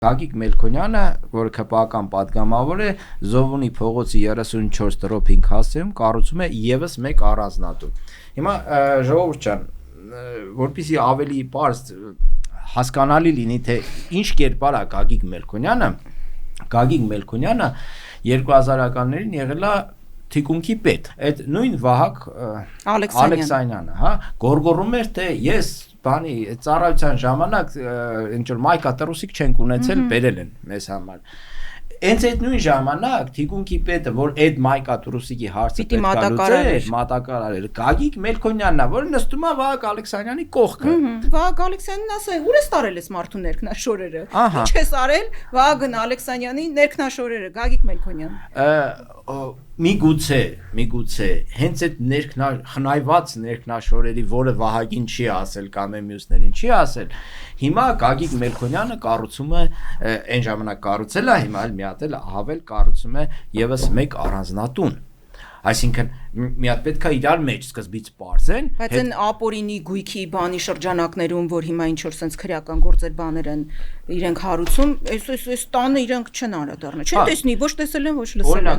Գագիկ Մելքոնյանը, որը քպական պատգամավոր է, Զովունի փողոցի 34 տրոփին հասցեում կառուցում է եւս մեկ առանձնատուն։ Հիմա ժողովուրդ ջան, որպեսզի ավելի պարզ հասկանալի լինի, թե ինչ կերպար է Գագիկ Մելքոնյանը 2000-ականներին եղել է թիկունքի պետ, այդ նույն Վահագ Ալեքսանյանը, հա, գոռգոռում էր, թե ես բանի ծառայության ժամանակ ինչ որ մայկա տրուսիկ չենք ունեցել, բերել են մեզ համար։ Հենց այդ նույն ժամանակ թիկունքի պետը, որ այդ մայկա տրուսիկի հարցը պետք է լուծեր, մատակարար Գագիկ Մելքոնյանն է, որը նստում է Վահագ Ալեքսանյանի կողքը։ Վահագ Ալեքսանյանն ասել, ուր ես տարել ես մարդու ներքնաշորերը։ Ինչ ես արել Վահագն Ալեքսանյանի ներքնաշորերը, Գագիկ Մելքոնյան։ Միգուցե հենց այդ խնայված ներքնաշորերի, որը Վահագին չի ասել կամ մյուսներին չի ասել, հիմա Գագիկ Մելքոնյանը կառուցում է այն ժամանակ կառուցել է, հիմա էլ մի հատ էլ ավել կառուցում է եւս մեկ առանձնատուն։ Այսինքն մի հատ պետք է իրար մեջ սկզբից պարզեն, բայց այն ապօրինի գույքի բանի շրջանակներում, որ հիմա ինչ որ sense քրեական գործեր բաներ են իրենք հարուցում, այս տանը իրենք չեն անդրադառնա, չեն տեսնի, ոչ տեսել են, ոչ լսել են։